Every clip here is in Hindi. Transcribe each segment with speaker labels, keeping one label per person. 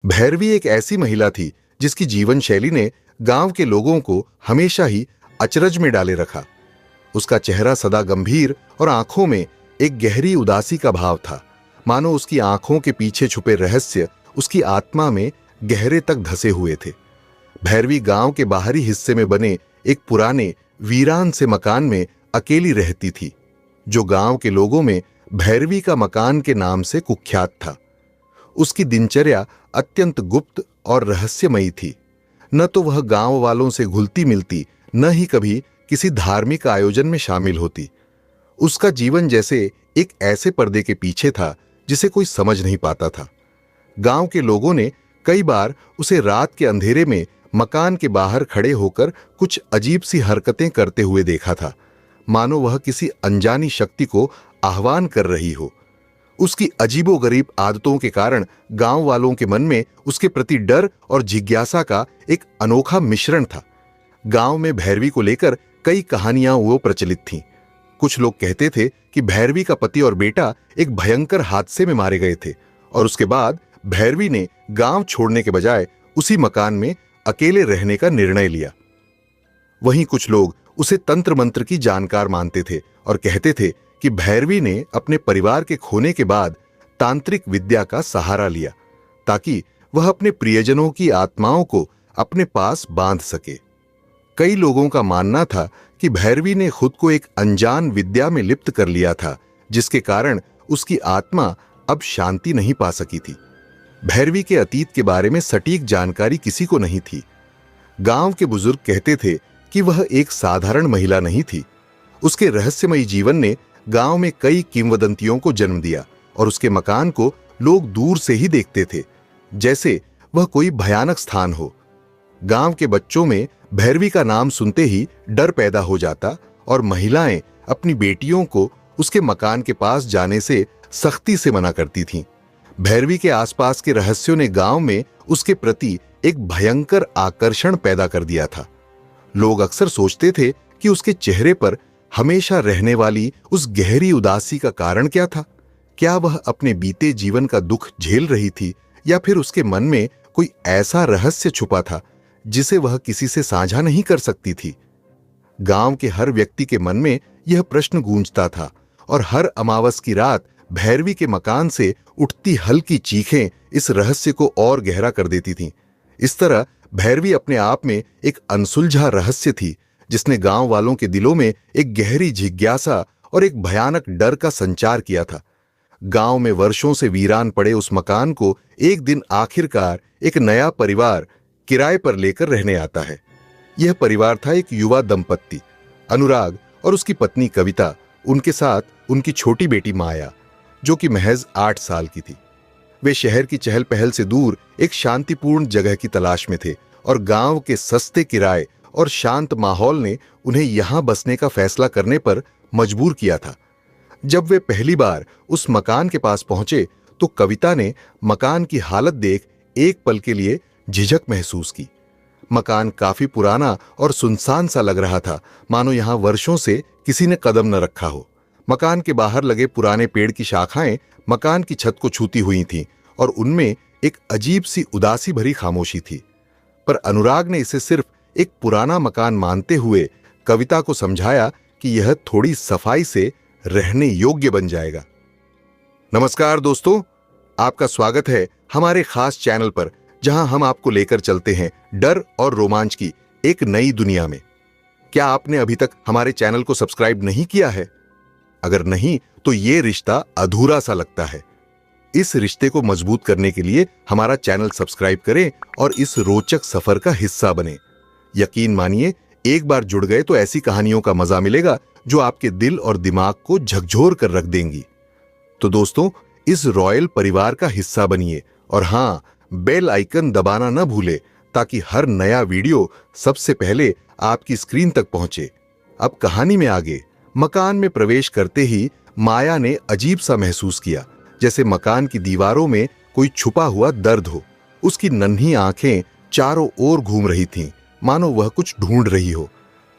Speaker 1: भैरवी एक ऐसी महिला थी जिसकी जीवन शैली ने गांव के लोगों को हमेशा ही अचरज में डाले रखा। उसका चेहरा सदा गंभीर और आंखों में एक गहरी उदासी का भाव था, मानो उसकी आंखों के पीछे छुपे रहस्य उसकी आत्मा में गहरे तक धसे हुए थे। भैरवी गांव के बाहरी हिस्से में बने एक पुराने वीरान से मकान में अकेली रहती थी, जो गांव के लोगों में भैरवी का मकान के नाम से कुख्यात था। उसकी दिनचर्या अत्यंत गुप्त और रहस्यमयी थी। न तो वह गांव वालों से घुलती मिलती, न ही कभी किसी धार्मिक आयोजन में शामिल होती। उसका जीवन जैसे एक ऐसे पर्दे के पीछे था जिसे कोई समझ नहीं पाता था। गांव के लोगों ने कई बार उसे रात के अंधेरे में मकान के बाहर खड़े होकर कुछ अजीब सी हरकतें करते हुए देखा था, मानो वह किसी अनजानी शक्ति को आह्वान कर रही हो। उसकी अजीबोगरीब आदतों के कारण गांव वालों के मन में उसके प्रति डर और जिज्ञासा का एक अनोखा मिश्रण था। गांव में भैरवी को लेकर कई कहानियां वो प्रचलित थीं। कुछ लोग कहते थे कि भैरवी का पति और बेटा एक भयंकर हादसे में मारे गए थे और उसके बाद भैरवी ने गांव छोड़ने के बजाय उसी मकान में अकेले रहने का निर्णय लिया। वहीं कुछ लोग उसे तंत्र मंत्र की जानकार मानते थे और कहते थे कि भैरवी ने अपने परिवार के खोने के बाद तांत्रिक विद्या का सहारा लिया ताकि वह अपने प्रियजनों की आत्माओं को अपने पास बांध सके। कई लोगों का मानना था कि भैरवी ने खुद को एक अनजान विद्या में लिप्त कर लिया था, जिसके कारण उसकी आत्मा अब शांति नहीं पा सकी थी। भैरवी के अतीत के बारे में सटीक जानकारी किसी को नहीं थी। गांव के बुजुर्ग कहते थे कि वह एक साधारण महिला नहीं थी। उसके रहस्यमयी जीवन ने गांव में कई किंवदंतियों को जन्म दिया और उसके मकान को लोग दूर से ही देखते थे, जैसे वह कोई भयानक स्थान हो। गांव के बच्चों में भैरवी का नाम सुनते ही डर पैदा हो जाता और महिलाएं अपनी बेटियों को उसके मकान के पास जाने से सख्ती से मना करती थीं। भैरवी के आसपास के रहस्यों ने गांव में उसके प्रति एक भयंकर आकर्षण पैदा कर दिया था। लोग अक्सर सोचते थे कि उसके चेहरे पर हमेशा रहने वाली उस गहरी उदासी का कारण क्या था। क्या वह अपने बीते जीवन का दुख झेल रही थी या फिर उसके मन में कोई ऐसा रहस्य छुपा था जिसे वह किसी से साझा नहीं कर सकती थी। गांव के हर व्यक्ति के मन में यह प्रश्न गूंजता था और हर अमावस की रात भैरवी के मकान से उठती हल्की चीखें इस रहस्य को और गहरा कर देती थीं। इस तरह भैरवी अपने आप में एक अनसुलझा रहस्य थी, जिसने गांव वालों के दिलों में एक गहरी जिज्ञासा और एक भयानक डर का संचार किया था। गांव में वर्षों से वीरान पड़े उस मकान को एक दिन आखिरकार एक नया परिवार किराए पर लेकर रहने आता है। यह परिवार था एक युवा दंपत्ति, अनुराग और उसकी पत्नी कविता, उनके साथ उनकी छोटी बेटी माया, जो कि महज 8 साल की थी। वे शहर की चहल पहल से दूर एक शांतिपूर्ण जगह की तलाश में थे और गांव के सस्ते किराए और शांत माहौल ने उन्हें यहां बसने का फैसला करने पर मजबूर किया था। जब वे पहली बार उस मकान के पास पहुंचे तो कविता ने मकान की हालत देख एक पल के लिए झिझक महसूस की। मकान काफी पुराना और सुनसान सा लग रहा था, मानो यहां वर्षों से किसी ने कदम न रखा हो। मकान के बाहर लगे पुराने पेड़ की शाखाएं मकान की छत को छूती हुई थीं और उनमें एक अजीब सी उदासी भरी खामोशी थी। पर अनुराग ने इसे सिर्फ एक पुराना मकान मानते हुए कविता को समझाया कि यह थोड़ी सफाई से रहने योग्य बन जाएगा। नमस्कार दोस्तों, आपका स्वागत है हमारे खास चैनल पर, जहां हम आपको लेकर चलते हैं डर और रोमांच की एक नई दुनिया में। क्या आपने अभी तक हमारे चैनल को सब्सक्राइब नहीं किया है? अगर नहीं तो ये रिश्ता अधूरा सा लगता है। इस रिश्ते को मजबूत करने के लिए हमारा चैनल सब्सक्राइब करें और इस रोचक सफर का हिस्सा बने। यकीन मानिए, एक बार जुड़ गए तो ऐसी कहानियों का मजा मिलेगा जो आपके दिल और दिमाग को झकझोर कर रख देंगी। तो दोस्तों, इस रॉयल परिवार का हिस्सा बनिए और हां, बेल आइकन दबाना न भूले ताकि हर नया वीडियो सबसे पहले आपकी स्क्रीन तक पहुंचे। अब कहानी में आगे। मकान में प्रवेश करते ही माया ने अजीब सा महसूस किया, जैसे मकान की दीवारों में कोई छुपा हुआ दर्द हो। उसकी नन्ही आंखें चारों ओर घूम रही थीं, मानो वह कुछ ढूंढ रही हो।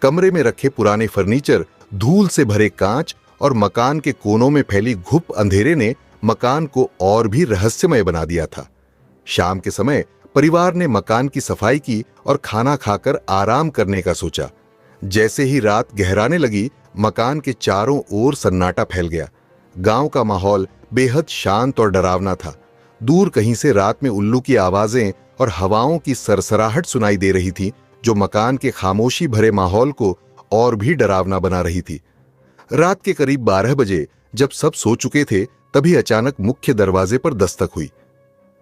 Speaker 1: कमरे में रखे पुराने फर्नीचर, धूल से भरे कांच और मकान के कोनों में फैली घुप अंधेरे ने मकान को और भी रहस्यमय बना दिया था। शाम के समय परिवार ने मकान की सफाई की और खाना खाकर आराम करने का सोचा। जैसे ही रात गहराने लगी, मकान के चारों ओर सन्नाटा फैल गया। गांव का माहौल बेहद शांत और डरावना था। दूर कहीं से रात में उल्लू की आवाजें और हवाओं की सरसराहट सुनाई दे रही थी, जो मकान के खामोशी भरे माहौल को और भी डरावना बना रही थी। रात के करीब 12 बजे जब सब सो चुके थे, तभी अचानक मुख्य दरवाजे पर दस्तक हुई।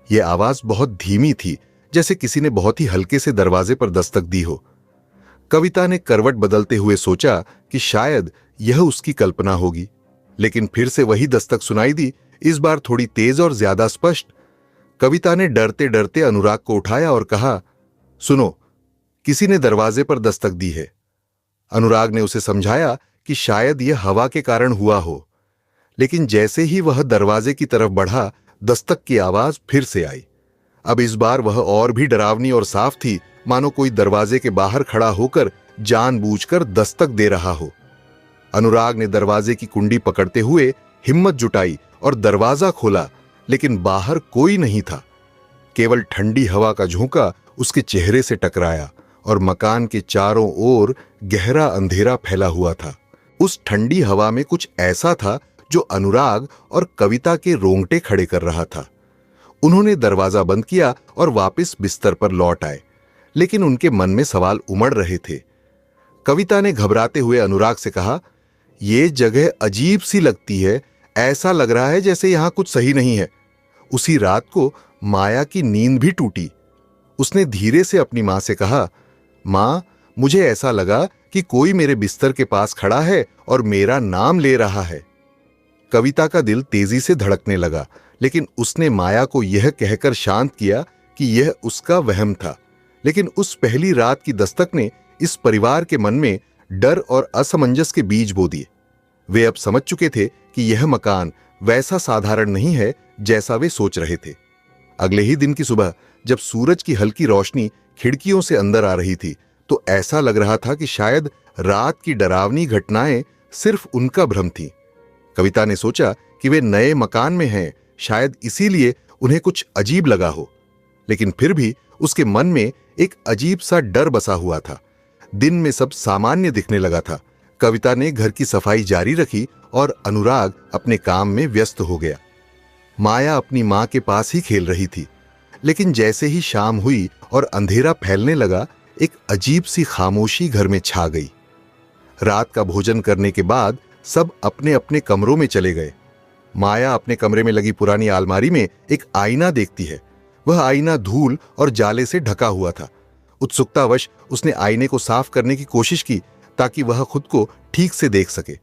Speaker 1: यह आवाज बहुत धीमी थी, जैसे किसी ने बहुत ही हल्के से दरवाजे पर दस्तक दी हो। कविता ने करवट बदलते हुए सोचा कि शायद यह उसकी कल्पना होगी, लेकिन फिर से वही दस्तक सुनाई दी, इस बार थोड़ी तेज और ज्यादा स्पष्ट। कविता ने डरते डरते अनुराग को उठाया और कहा, सुनो, किसी ने दरवाजे पर दस्तक दी है। अनुराग ने उसे समझाया कि शायद यह हवा के कारण हुआ हो, लेकिन जैसे ही वह दरवाजे की तरफ बढ़ा, दस्तक की आवाज फिर से आई। अब इस बार वह और भी डरावनी और साफ थी, मानो कोई दरवाजे के बाहर खड़ा होकर जानबूझकर दस्तक दे रहा हो। अनुराग ने दरवाजे की कुंडी पकड़ते हुए हिम्मत जुटाई और दरवाजा खोला, लेकिन बाहर कोई नहीं था। केवल ठंडी हवा का झोंका उसके चेहरे से टकराया और मकान के चारों ओर गहरा अंधेरा फैला हुआ था। उस ठंडी हवा में कुछ ऐसा था जो अनुराग और कविता के रोंगटे खड़े कर रहा था। उन्होंने दरवाजा बंद किया और वापस बिस्तर पर लौट आए, लेकिन उनके मन में सवाल उमड़ रहे थे। कविता ने घबराते हुए अनुराग से कहा, यह जगह अजीब सी लगती है, ऐसा लग रहा है जैसे यहां कुछ सही नहीं है। उसी रात को माया की नींद भी टूटी। उसने धीरे से अपनी मां से कहा, मां, मुझे ऐसा लगा कि कोई मेरे बिस्तर के पास खड़ा है और मेरा नाम ले रहा है। कविता का दिल तेजी से धड़कने लगा, लेकिन उसने माया को यह कहकर शांत किया कि यह उसका वहम था। लेकिन उस पहली रात की दस्तक ने इस परिवार के मन में डर और असमंजस के बीज बो दिए। वे अब समझ चुके थे कि यह मकान वैसा साधारण नहीं है जैसा वे सोच रहे थे। अगले ही दिन की सुबह जब सूरज की हल्की रोशनी खिड़कियों से अंदर आ रही थी, तो ऐसा लग रहा था कि शायद रात की डरावनी घटनाएं सिर्फ उनका भ्रम थी। कविता ने सोचा कि वे नए मकान में हैं, शायद इसीलिए उन्हें कुछ अजीब लगा हो। लेकिन फिर भी उसके मन में एक अजीब सा डर बसा हुआ था। दिन में सब सामान्य दिखने लगा था। कविता ने घर की सफाई जारी रखी और अनुराग अपने काम में व्यस्त हो गया। माया अपनी मां के पास ही खेल रही थी, लेकिन जैसे ही शाम हुई और अंधेरा फैलने लगा, एक अजीब सी खामोशी घर में छा गई। रात का भोजन करने के बाद सब अपने अपने कमरों में चले गए। माया अपने कमरे में लगी पुरानी अलमारी में एक आईना देखती है। वह आईना धूल और जाले से ढका हुआ था। उत्सुकतावश उसने आईने को साफ करने की कोशिश की ताकि वह खुद को ठीक से देख सके,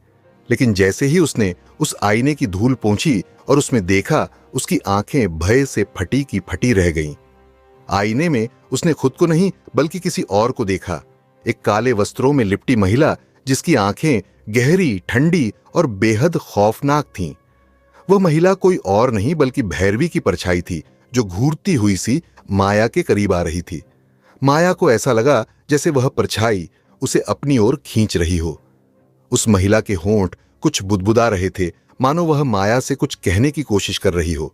Speaker 1: लेकिन जैसे ही उसने उस आईने की धूल पोंछी और उसमें देखा, उसकी आंखें भय से फटी की फटी रह गईं। आईने में उसने खुद को नहीं बल्कि किसी और को देखा, एक काले वस्त्रों में लिपटी महिला जिसकी आंखें गहरी, ठंडी और बेहद खौफनाक थीं। वह महिला कोई और नहीं बल्कि भैरवी की परछाई थी, जो घूरती हुई सी माया के करीब आ रही थी। माया को ऐसा लगा जैसे वह परछाई उसे अपनी ओर खींच रही हो। उस महिला के होंठ कुछ बुदबुदा रहे थे, मानो वह माया से कुछ कहने की कोशिश कर रही हो।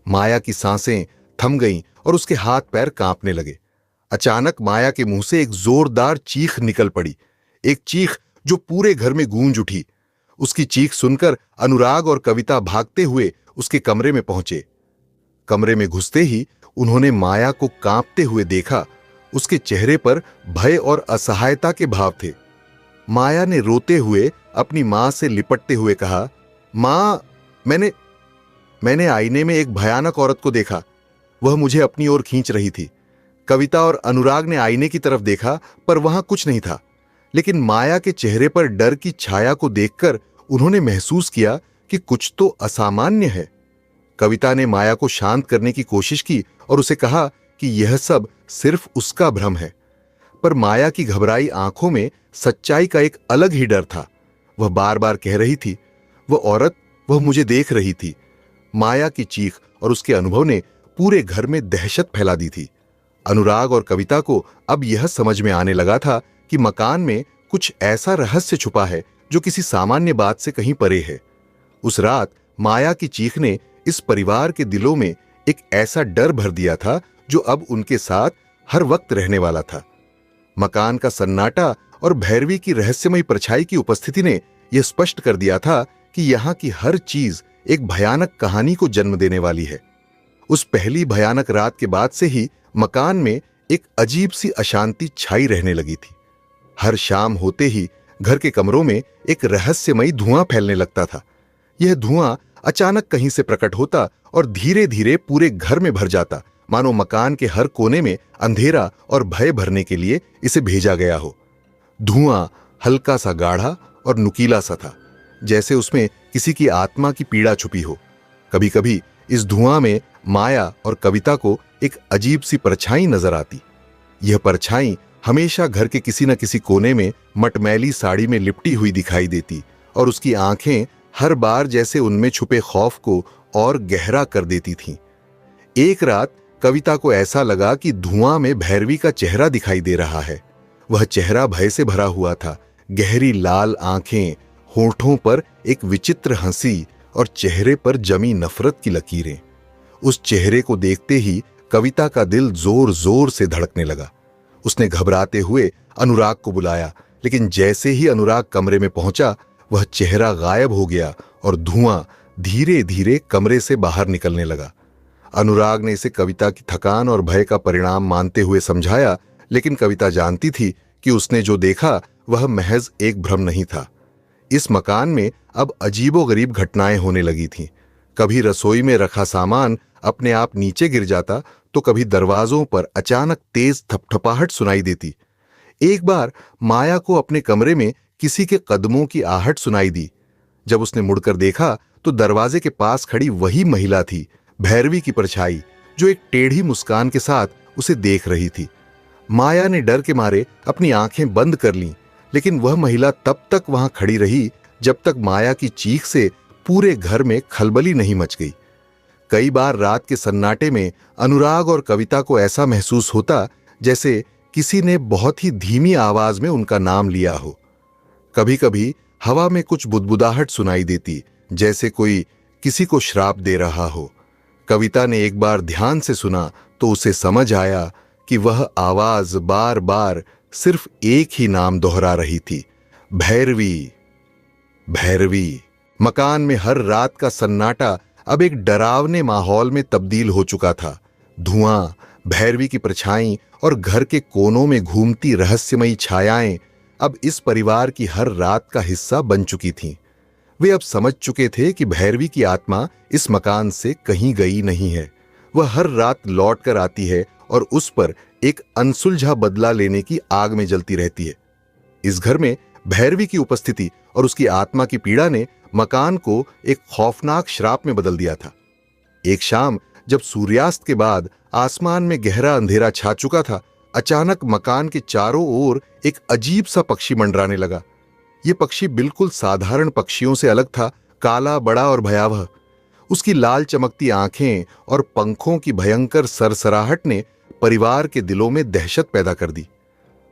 Speaker 1: माया की सांसें थम गईं और उसके हाथ पैर कांपने लगे। अचानक माया के मुंह से एक जोरदार चीख निकल पड़ी, एक चीख जो पूरे घर में गूंज उठी। उसकी चीख सुनकर अनुराग और कविता भागते हुए उसके कमरे में पहुंचे। कमरे में घुसते ही उन्होंने माया को कांपते हुए देखा। उसके चेहरे पर भय और असहायता के भाव थे। माया ने रोते हुए अपनी मां से लिपटते हुए कहा, मां, मैंने आईने में एक भयानक औरत को देखा। वह मुझे अपनी ओर खींच रही थी। कविता और अनुराग ने आईने की तरफ देखा, पर वहां कुछ नहीं था। लेकिन माया के चेहरे पर डर की छाया को देखकर उन्होंने महसूस किया कि कुछ तो असामान्य है। कविता ने माया को शांत करने की कोशिश की और उसे कहा कि यह सब सिर्फ उसका भ्रम है, पर माया की घबराई आंखों में सच्चाई का एक अलग ही डर था। वह बार बार कह रही थी, वह औरत, वह मुझे देख रही थी। माया की चीख और उसके अनुभव ने पूरे घर में दहशत फैला दी थी। अनुराग और कविता को अब यह समझ में आने लगा था कि मकान में कुछ ऐसा रहस्य छुपा है जो किसी सामान्य बात से कहीं परे है। उस रात माया की चीख ने इस परिवार के दिलों में एक ऐसा डर भर दिया था जो अब उनके साथ हर वक्त रहने वाला था। मकान का सन्नाटा और भैरवी की रहस्यमयी परछाई की उपस्थिति ने यह स्पष्ट कर दिया था कि यहां की हर चीज एक भयानक कहानी को जन्म देने वाली है। उस पहली भयानक रात के बाद से ही मकान में एक अजीब सी अशांति छाई रहने लगी थी। हर शाम होते ही घर के कमरों में एक रहस्यमयी धुआं फैलने लगता था। यह धुआं अचानक कहीं से प्रकट होता और धीरे धीरे पूरे घर में भर जाता, मानो मकान के हर कोने में अंधेरा और भय भरने के लिए इसे भेजा गया हो। धुआं हल्का सा गाढ़ा और नुकीला सा था, जैसे उसमें किसी की आत्मा की पीड़ा छुपी हो। कभी कभी इस धुआं में माया और कविता को एक अजीब सी परछाई नजर आती। यह परछाई हमेशा घर के किसी न किसी कोने में मटमैली साड़ी में लिपटी हुई दिखाई देती और उसकी आंखें हर बार जैसे उनमें छुपे खौफ को और गहरा कर देती थीं। एक रात कविता को ऐसा लगा कि धुआं में भैरवी का चेहरा दिखाई दे रहा है। वह चेहरा भय से भरा हुआ था। गहरी लाल आंखें, होठों पर एक विचित्र हंसी और चेहरे पर जमी नफरत की लकीरें। उस चेहरे को देखते ही कविता का दिल जोर जोर से धड़कने लगा। उसने घबराते हुए अनुराग को बुलाया, लेकिन जैसे ही अनुराग कमरे में पहुंचा वह चेहरा गायब हो गया और धुआं धीरे धीरे कमरे से बाहर निकलने लगा। अनुराग ने इसे कविता की थकान और भय का परिणाम मानते हुए समझाया, लेकिन कविता जानती थी कि उसने जो देखा वह महज एक भ्रम नहीं था। इस मकान में अब अजीबोगरीब घटनाएं होने लगी थीं। कभी रसोई में रखा सामान अपने आप नीचे गिर जाता, तो कभी दरवाजों पर अचानक तेज थपथपाहट सुनाई देती। एक बार माया को अपने कमरे में किसी के कदमों की आहट सुनाई दी। जब उसने मुड़कर देखा तो दरवाजे के पास खड़ी वही महिला थी, भैरवी की परछाई, जो एक टेढ़ी मुस्कान के साथ उसे देख रही थी। माया ने डर के मारे अपनी आंखें बंद कर लीं, लेकिन वह महिला तब तक वहां खड़ी रही जब तक माया की चीख से पूरे घर में खलबली नहीं मच गई। कई बार रात के सन्नाटे में अनुराग और कविता को ऐसा महसूस होता जैसे किसी ने बहुत ही धीमी आवाज में उनका नाम लिया हो। कभी कभी हवा में कुछ बुदबुदाहट सुनाई देती, जैसे कोई किसी को श्राप दे रहा हो। कविता ने एक बार ध्यान से सुना तो उसे समझ आया कि वह आवाज बार बार सिर्फ एक ही नाम दोहरा रही थी, भैरवी, भैरवी। मकान में हर रात का सन्नाटा अब एक डरावने माहौल में तब्दील हो चुका था। धुआं, भैरवी की परछाई और घर के कोनों में घूमती रहस्यमयी छायाएं अब इस परिवार की हर रात का हिस्सा बन चुकी थीं। वे अब समझ चुके थे कि भैरवी की आत्मा इस मकान से कहीं गई नहीं है। वह हर रात लौट कर आती है और उस पर एक अनसुलझा बदला लेने की आग में जलती रहती है। इस घर में भैरवी की उपस्थिति और उसकी आत्मा की पीड़ा ने मकान को एक खौफनाक श्राप में बदल दिया था। एक शाम जब सूर्यास्त के बाद आसमान में गहरा अंधेरा छा चुका था, अचानक मकान के चारों ओर एक अजीब सा पक्षी मंडराने लगा। यह पक्षी बिल्कुल साधारण पक्षियों से अलग था, काला, बड़ा और भयावह। उसकी लाल चमकती आंखें और पंखों की भयंकर सरसराहट ने परिवार के दिलों में दहशत पैदा कर दी।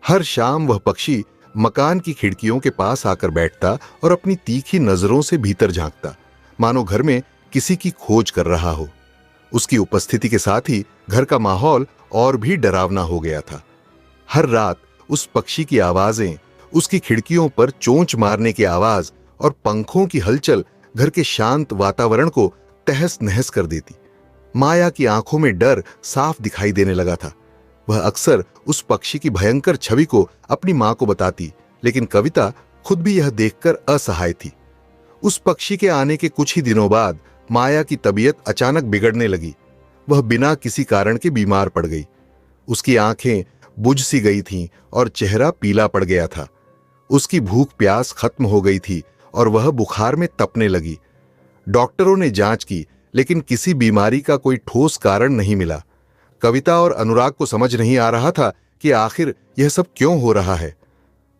Speaker 1: हर शाम वह पक्षी मकान की खिड़कियों के पास आकर बैठता और अपनी तीखी नजरों से भीतर झांकता, मानो घर में किसी की खोज कर रहा हो। उसकी उपस्थिति के साथ ही घर का माहौल और भी डरावना हो गया था। हर रात उस पक्षी की आवाजें, उसकी खिड़कियों पर चोंच मारने की आवाज और पंखों की हलचल घर के शांत वातावरण को तहस नहस कर देती। माया की आंखों में डर साफ दिखाई देने लगा था। वह अक्सर उस पक्षी की भयंकर छवि को अपनी मां को बताती, लेकिन कविता खुद भी यह देखकर असहाय थी। उस पक्षी के आने के कुछ ही दिनों बाद माया की तबीयत अचानक बिगड़ने लगी। वह बिना किसी कारण के बीमार पड़ गई। उसकी आंखें बुझ सी गई थीं और चेहरा पीला पड़ गया था। उसकी भूख प्यास खत्म हो गई थी और वह बुखार में तपने लगी। डॉक्टरों ने जांच की, लेकिन किसी बीमारी का कोई ठोस कारण नहीं मिला। कविता और अनुराग को समझ नहीं आ रहा था कि आखिर यह सब क्यों हो रहा है।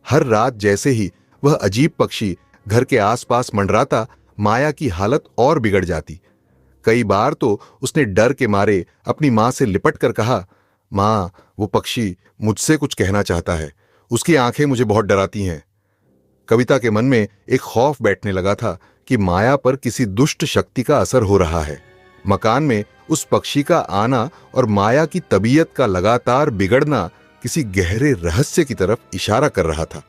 Speaker 1: हर रात जैसे ही वह अजीब पक्षी घर के आसपास मंडराता, माया की हालत और बिगड़ जाती। कई बार तो उसने डर के मारे अपनी मां से लिपट कर कहा, मां, वो पक्षी मुझसे कुछ कहना चाहता है, उसकी आंखें मुझे बहुत डराती हैं। कविता के मन में एक खौफ बैठने लगा था कि माया पर किसी दुष्ट शक्ति का असर हो रहा है। मकान में उस पक्षी का आना और माया की तबीयत का लगातार बिगड़ना किसी गहरे रहस्य की तरफ इशारा कर रहा था।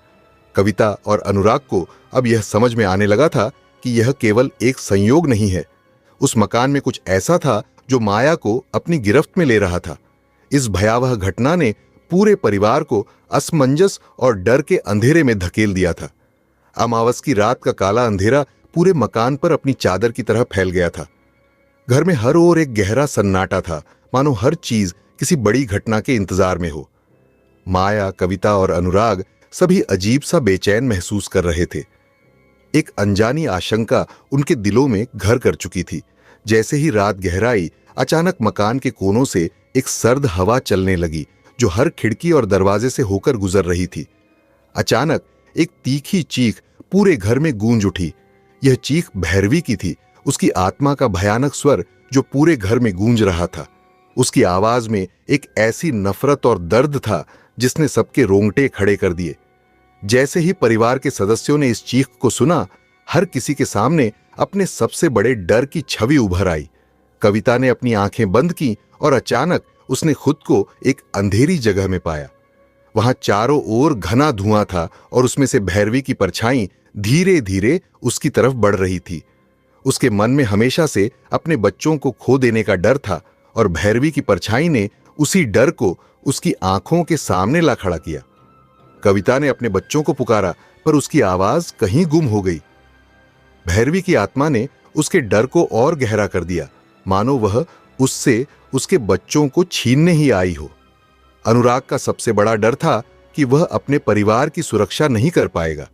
Speaker 1: कविता और अनुराग को अब यह समझ में आने लगा था कि यह केवल एक संयोग नहीं है। उस मकान में कुछ ऐसा था जो माया को अपनी गिरफ्त में ले रहा था। इस भयावह घटना ने पूरे परिवार को असमंजस और डर के अंधेरे में धकेल दिया था। अमावस की रात का काला अंधेरा पूरे मकान पर अपनी चादर की तरह फैल गया था। घर में हर ओर एक गहरा सन्नाटा था, मानो हर चीज किसी बड़ी घटना के इंतजार में हो। माया, कविता और अनुराग सभी अजीब सा बेचैन महसूस कर रहे थे। एक अनजानी आशंका उनके दिलों में घर कर चुकी थी। जैसे ही रात गहराई, अचानक मकान के कोनों से एक सर्द हवा चलने लगी जो हर खिड़की और दरवाजे से होकर गुजर रही थी। अचानक एक तीखी चीख पूरे घर में गूंज उठी। यह चीख भैरवी की थी, उसकी आत्मा का भयानक स्वर जो पूरे घर में गूंज रहा था। उसकी आवाज में एक ऐसी नफरत और दर्द था जिसने सबके रोंगटे खड़े कर दिए। जैसे ही परिवार के सदस्यों ने इस चीख को सुना, हर किसी के सामने अपने सबसे बड़े डर की छवि उभर आई। कविता ने अपनी आंखें बंद की और अचानक उसने खुद को एक अंधेरी जगह में पाया। वहां चारों ओर घना धुआं था और उसमें से भैरवी की परछाई धीरे धीरे उसकी तरफ बढ़ रही थी। उसके मन में हमेशा से अपने बच्चों को खो देने का डर था और भैरवी की परछाई ने उसी डर को उसकी आंखों के सामने ला खड़ा किया। कविता ने अपने बच्चों को पुकारा, पर उसकी आवाज कहीं गुम हो गई। भैरवी की आत्मा ने उसके डर को और गहरा कर दिया, मानो वह उससे उसके बच्चों को छीनने ही आई हो। अनुराग का सबसे बड़ा डर था कि वह अपने परिवार की सुरक्षा नहीं कर पाएगा।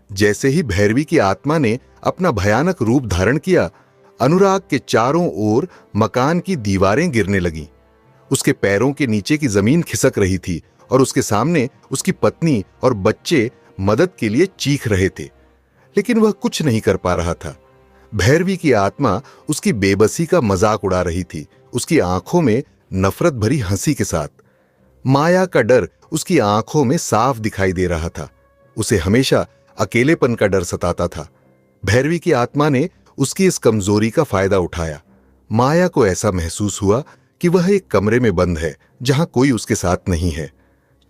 Speaker 1: जैसे ही भैरवी की आत्मा ने अपना भयानक रूप धारण किया, अनुराग के चारों ओर मकान की दीवारें गिरने लगीं। उसके पैरों के नीचे की जमीन खिसक रही थी और उसके सामने उसकी पत्नी और बच्चे मदद के लिए चीख रहे थे, लेकिन वह कुछ नहीं कर पा रहा था। भैरवी की आत्मा उसकी बेबसी का मजाक उड़ा रही थी, उसकी आंखों में नफरत भरी हंसी के साथ। माया का डर उसकी आंखों में साफ दिखाई दे रहा था। उसे हमेशा अकेलेपन का डर सताता था। भैरवी की आत्मा ने उसकी इस कमजोरी का फायदा उठाया। माया को ऐसा महसूस हुआ कि वह एक कमरे में बंद है जहां कोई उसके साथ नहीं है।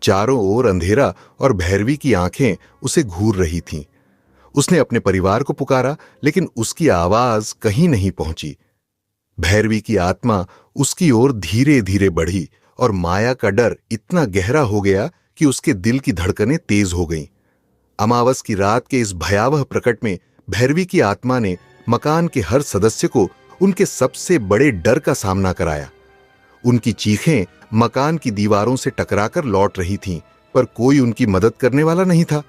Speaker 1: चारों ओर अंधेरा और भैरवी की आंखें उसे घूर रही थीं। उसने अपने परिवार को पुकारा, लेकिन उसकी आवाज कहीं नहीं पहुंची। भैरवी की आत्मा उसकी ओर धीरे धीरे बढ़ी और माया का डर इतना गहरा हो गया कि उसके दिल की धड़कनें तेज हो गईं। अमावस की रात के इस भयावह प्रकट में भैरवी की आत्मा ने मकान के हर सदस्य को उनके सबसे बड़े डर का सामना कराया। उनकी चीखें मकान की दीवारों से टकराकर लौट रही थीं, पर कोई उनकी मदद करने वाला नहीं था।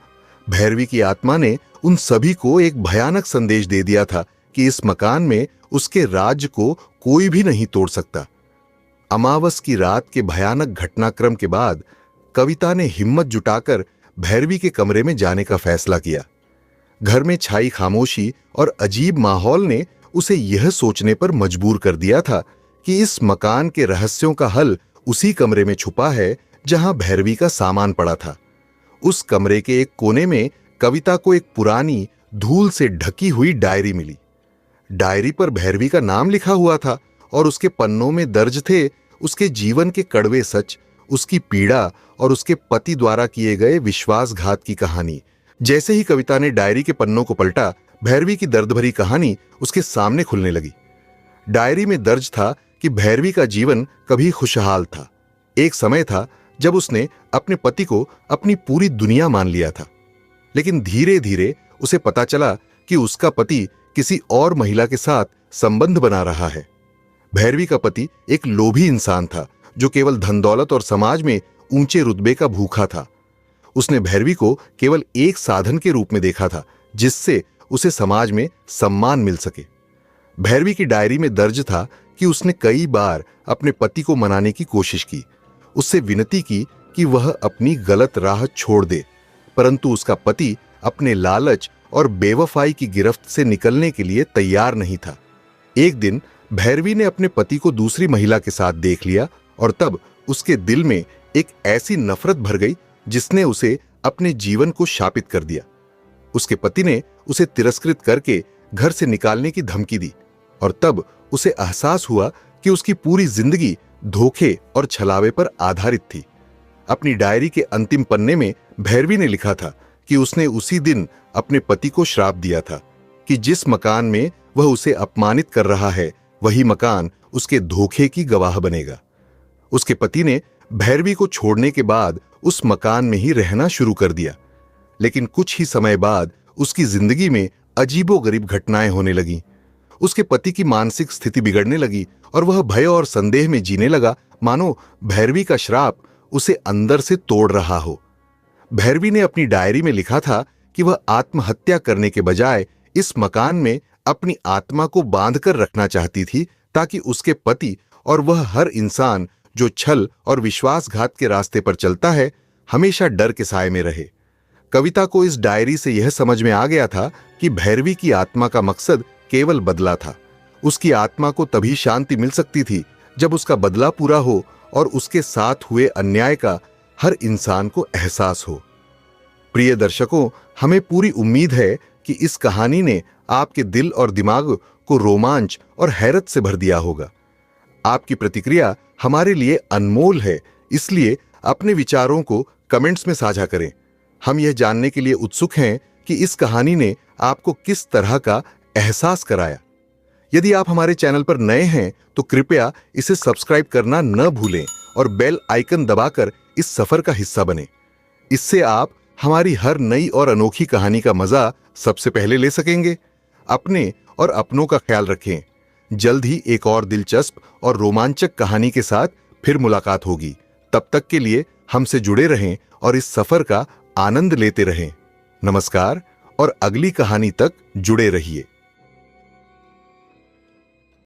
Speaker 1: भैरवी की आत्मा ने उन सभी को एक भयानक संदेश दे दिया था कि इस मकान में उसके राज्य को कोई भी नहीं तोड़ सकता। अमावस की रात के भयानक घटनाक्रम के बाद कविता ने हिम्मत जुटाकर भैरवी के कमरे में जाने का फैसला किया। घर में छाई खामोशी और अजीब माहौल ने उसे यह सोचने पर मजबूर कर दिया था कि इस मकान के रहस्यों का हल उसी कमरे में छुपा है जहां भैरवी का सामान पड़ा था। उस कमरे के एक कोने में कविता को एक पुरानी धूल से ढकी हुई डायरी मिली। डायरी पर भैरवी का नाम लिखा हुआ था और उसके पन्नों में दर्ज थे उसके जीवन के कड़वे सच, उसकी पीड़ा और उसके पति द्वारा किए गए विश्वासघात की कहानी। जैसे ही कविता ने डायरी के पन्नों को पलटा, भैरवी की दर्द भरी कहानी उसके सामने खुलने लगी। डायरी में दर्ज था कि भैरवी का जीवन कभी खुशहाल था। एक समय था जब उसने अपने पति को अपनी पूरी दुनिया मान लिया था, लेकिन धीरे धीरे उसे पता चला कि उसका पति किसी और महिला के साथ संबंध बना रहा है। भैरवी का पति एक लोभी इंसान था जो केवल धन दौलत और समाज में ऊंचे रुतबे का भूखा था। उसने भैरवी को केवल एक साधन के रूप में देखा था जिससे उसे समाज में सम्मान मिल सके। भैरवी की डायरी में दर्ज था कि उसने कई बार अपने पति को मनाने की कोशिश की, उससे विनती की कि वह अपनी गलत राह छोड़ दे, परंतु उसका पति अपने लालच और बेवफाई की गिरफ्त से निकलने के लिए तैयार नहीं था। एक दिन भैरवी ने अपने पति को दूसरी महिला के साथ देख लिया और तब उसके दिल में एक ऐसी नफरत भर गई जिसने उसे अपने जीवन को शापित कर दिया। उसके पति ने उसे तिरस्कृत करके घर से निकालने की धमकी दी और तब उसे एहसास हुआ कि उसकी पूरी जिंदगी धोखे और छलावे पर आधारित थी। अपनी डायरी के अंतिम पन्ने में भैरवी ने लिखा था कि उसने उसी दिन अपने पति को श्राप दिया था कि जिस मकान में वह उसे अपमानित कर रहा है वही मकान उसके धोखे की गवाह बनेगा। उसके पति ने भैरवी को छोड़ने के बाद उस मकान में ही रहना शुरू कर दिया, लेकिन कुछ ही समय बाद उसकी जिंदगी में अजीबोगरीब घटनाएं होने लगीं। उसके पति की मानसिक स्थिति बिगड़ने लगी और वह भय और संदेह में जीने लगा, मानो भैरवी का श्राप उसे अंदर से तोड़ रहा हो। भैरवी ने अपनी डायरी में लिखा था कि वह आत्महत्या करने के बजाय इस मकान में अपनी आत्मा को बांध कर रखना चाहती थी, ताकि उसके पति और वह हर इंसान जो छल और विश्वासघात के रास्ते पर चलता है हमेशा डर के साए में रहे। कविता को इस डायरी से यह समझ में आ गया था कि भैरवी की आत्मा का मकसद केवल बदला था। उसकी आत्मा को तभी शांति मिल सकती थी जब उसका बदला पूरा हो और उसके साथ हुए अन्याय का हर इंसान को एहसास हो। प्रिय दर्शकों, हमें पूरी उम्मीद है कि इस कहानी ने आपके दिल और दिमाग को रोमांच और हैरत से भर दिया होगा। आपकी प्रतिक्रिया हमारे लिए अनमोल है, इसलिए अपने विचारों को कमेंट्स में साझा करें। हम यह जानने के लिए उत्सुक हैं कि इस कहानी ने आपको किस तरह का एहसास कराया। यदि आप हमारे चैनल पर नए हैं तो कृपया इसे सब्सक्राइब करना न भूलें और बेल आइकन दबाकर इस सफर का हिस्सा बनें। इससे आप हमारी हर नई और अनोखी कहानी का मजा सबसे पहले ले सकेंगे। अपने और अपनों का ख्याल रखें। जल्द ही एक और दिलचस्प और रोमांचक कहानी के साथ फिर मुलाकात होगी। तब तक के लिए हमसे जुड़े रहें और इस सफर का आनंद लेते रहें। नमस्कार और अगली कहानी तक जुड़े रहिए।